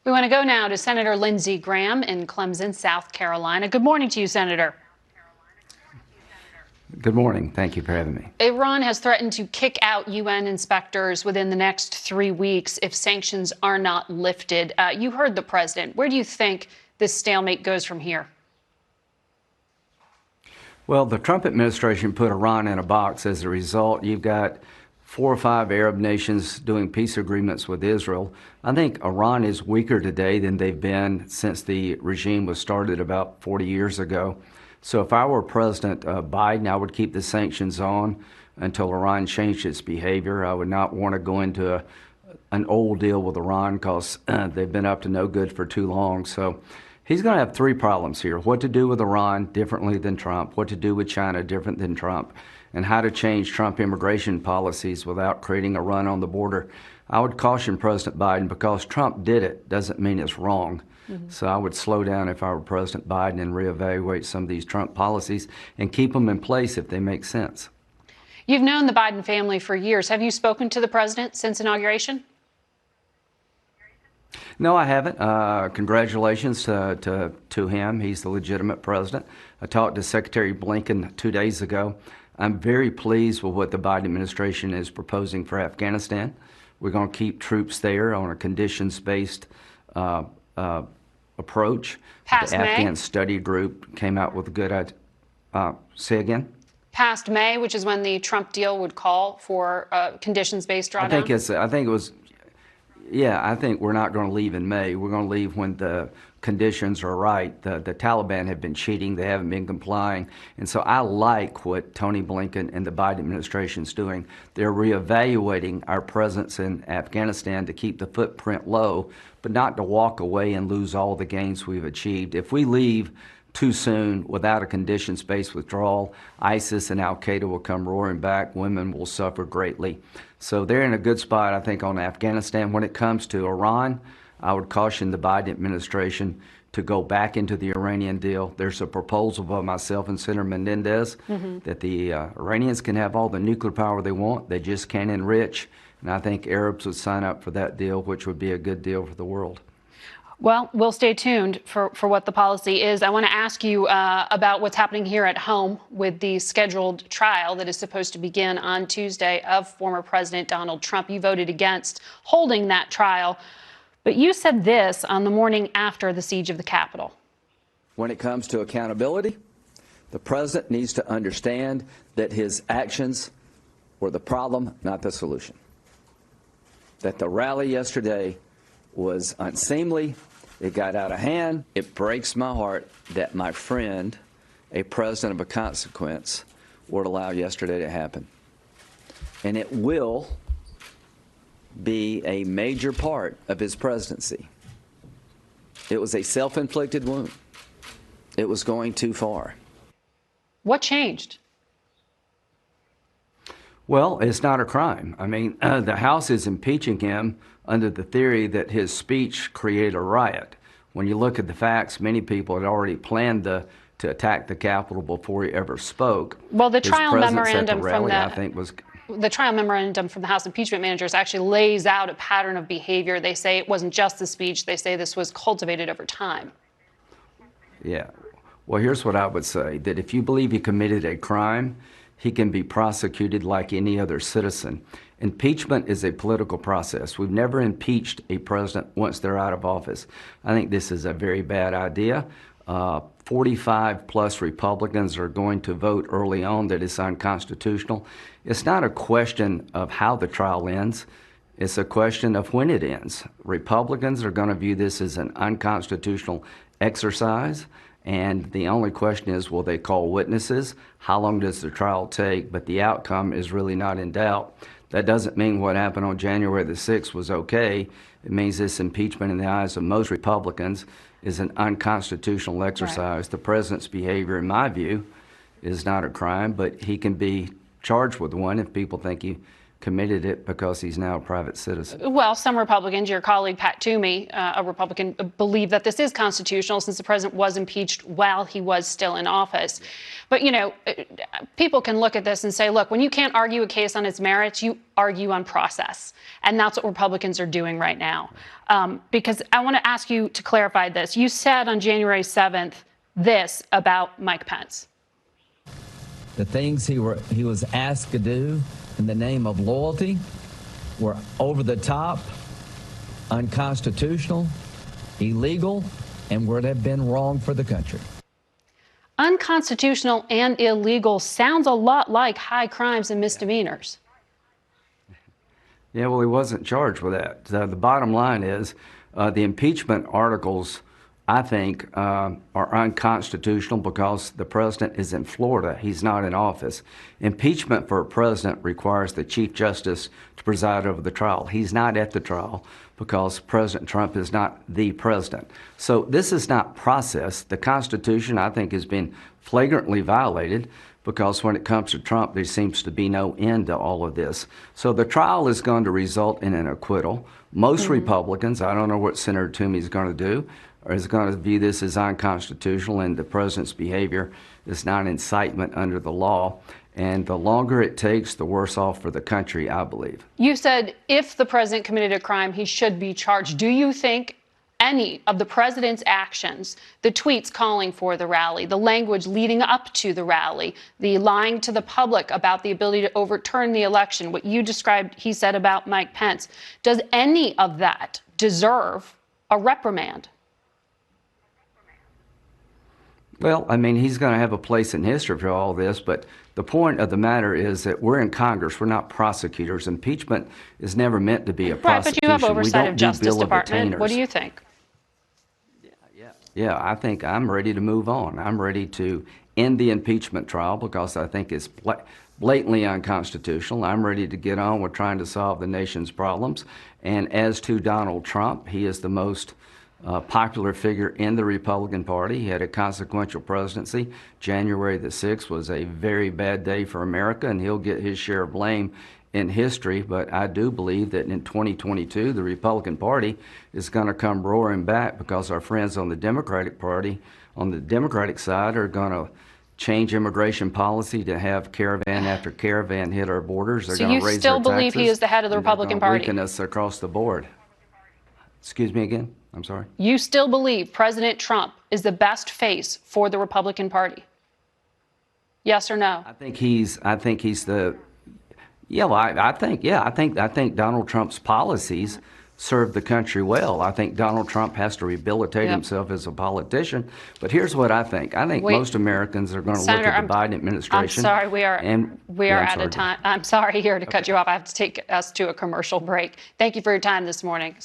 We want to go now to Senator Lindsey Graham in Clemson, South Carolina. Good morning to you, Senator. Good morning. Thank you for having me. Iran has threatened to kick out UN inspectors within the next 3 weeks if sanctions are not lifted. You heard the president. Where do you think this stalemate goes from here? Well, the Trump administration put Iran in a box. As a result, you've got 4 or 5 Arab nations doing peace agreements with Israel. I think Iran is weaker today than they've been since the regime was started about 40 years ago. So if I were President Biden, I would keep the sanctions on until Iran changed its behavior. I would not want to go into an old deal with Iran because they've been up to no good for too long. So he's going to have 3 problems here: what to do with Iran differently than Trump, what to do with China different than Trump, and how to change Trump immigration policies without creating a run on the border. I would caution President Biden, because Trump did it doesn't mean it's wrong. So I would slow down if I were President Biden and reevaluate some of these Trump policies and keep them in place if they make sense. You've known the Biden family for years. Have you spoken to the president since inauguration? No, I haven't. Congratulations to him. He's the legitimate president. I talked to Secretary Blinken 2 days ago. I'm very pleased with what the Biden administration is proposing for Afghanistan. We're going to keep troops there on a conditions-based approach. Past the May? Afghan study group came out with a good say again? Past May, which is when the Trump deal would call for conditions-based drawdown? I think we're not going to leave in May. We're going to leave when the conditions are right. The Taliban have been cheating. They haven't been complying. And so I like what Tony Blinken and the Biden administration is doing. They're reevaluating our presence in Afghanistan to keep the footprint low, but not to walk away and lose all the gains we've achieved. If we leave too soon without a conditions-based withdrawal, ISIS and al-Qaeda will come roaring back. Women will suffer greatly. So they're in a good spot, I think, on Afghanistan. When it comes to Iran, I would caution the Biden administration to go back into the Iranian deal. There's a proposal by myself and Senator Menendez that the Iranians can have all the nuclear power they want. They just can't enrich. And I think Arabs would sign up for that deal, which would be a good deal for the world. Well, we'll stay tuned for what the policy is. I want to ask you about what's happening here at home with the scheduled trial that is supposed to begin on Tuesday of former President Donald Trump. You voted against holding that trial, but you said this on the morning after the siege of the Capitol. When it comes to accountability, the president needs to understand that his actions were the problem, not the solution. That the rally yesterday was unseemly. It got out of hand. It breaks my heart that my friend, a president of a consequence, would allow yesterday to happen. And it will be a major part of his presidency. It was a self-inflicted wound. It was going too far. What changed? Well, it's not a crime. I mean, the House is impeaching him under the theory that his speech created a riot. When you look at the facts, many people had already planned to attack the Capitol before he ever spoke. Well, the trial memorandum from the trial memorandum from the House impeachment managers actually lays out a pattern of behavior. They say it wasn't just the speech. They say this was cultivated over time. Yeah. Well, here's what I would say, that if you believe he committed a crime, he can be prosecuted like any other citizen. Impeachment is a political process. We've never impeached a president once they're out of office. I think this is a very bad idea. 45 plus Republicans are going to vote early on that it's unconstitutional. It's not a question of how the trial ends. It's a question of when it ends. Republicans are going to view this as an unconstitutional exercise. And the only question is, will they call witnesses? How long does the trial take? But the outcome is really not in doubt. That doesn't mean what happened on January the 6th was okay. It means this impeachment in the eyes of most Republicans is an unconstitutional exercise. Right. The president's behavior, in my view, is not a crime, but he can be charged with one if people think he committed it because he's now a private citizen. Well, some Republicans, your colleague Pat Toomey, a Republican, believe that this is constitutional since the president was impeached while he was still in office. But, you know, people can look at this and say, look, when you can't argue a case on its merits, you argue on process. And that's what Republicans are doing right now. Because I want to ask you to clarify this. You said on January 7th this about Mike Pence. The things he was asked to do in the name of loyalty were over the top, unconstitutional, illegal, and would have been wrong for the country. Unconstitutional and illegal sounds a lot like high crimes and misdemeanors. Yeah, well, he wasn't charged with that. The bottom line is the impeachment articles, I think, are unconstitutional because the president is in Florida. He's not in office. Impeachment for a president requires the Chief Justice to preside over the trial. He's not at the trial because President Trump is not the president. So this is not process. The Constitution, I think, has been flagrantly violated because when it comes to Trump, there seems to be no end to all of this. So the trial is going to result in an acquittal. Most Republicans, I don't know what Senator Toomey is going to do, or is going to view this as unconstitutional, and the president's behavior is not incitement under the law. And the longer it takes, the worse off for the country, I believe. You said if the president committed a crime, he should be charged. Do you think any of the president's actions, the tweets calling for the rally, the language leading up to the rally, the lying to the public about the ability to overturn the election, what you described he said about Mike Pence, does any of that deserve a reprimand? Well, I mean, he's going to have a place in history for all this, but the point of the matter is that we're in Congress. We're not prosecutors. Impeachment is never meant to be a prosecution. Right, but you have oversight of Justice Department. Detainers. What do you think? Yeah, I think I'm ready to move on. I'm ready to end the impeachment trial because I think it's blatantly unconstitutional. I'm ready to get on with trying to solve the nation's problems. And as to Donald Trump, he is the most popular figure in the Republican Party. He had a consequential presidency. January the 6th was a very bad day for America, and he'll get his share of blame in history. But I do believe that in 2022, the Republican Party is going to come roaring back because our friends on the Democratic Party, on the Democratic side, are going to change immigration policy to have caravan after caravan hit our borders. They're going to raise still our taxes, believe he is the head of the Republican Party? Weaken us across the board. Excuse me again? I'm sorry? You still believe President Trump is the best face for the Republican Party? Yes or no? I think he's the, yeah, well, I think Donald Trump's policies serve the country well. I think Donald Trump has to rehabilitate himself as a politician. But here's what I think. I think most Americans are going to look at the Biden administration. I'm sorry, we are out of time. I'm sorry here to cut you off. I have to take us to a commercial break. Thank you for your time this morning.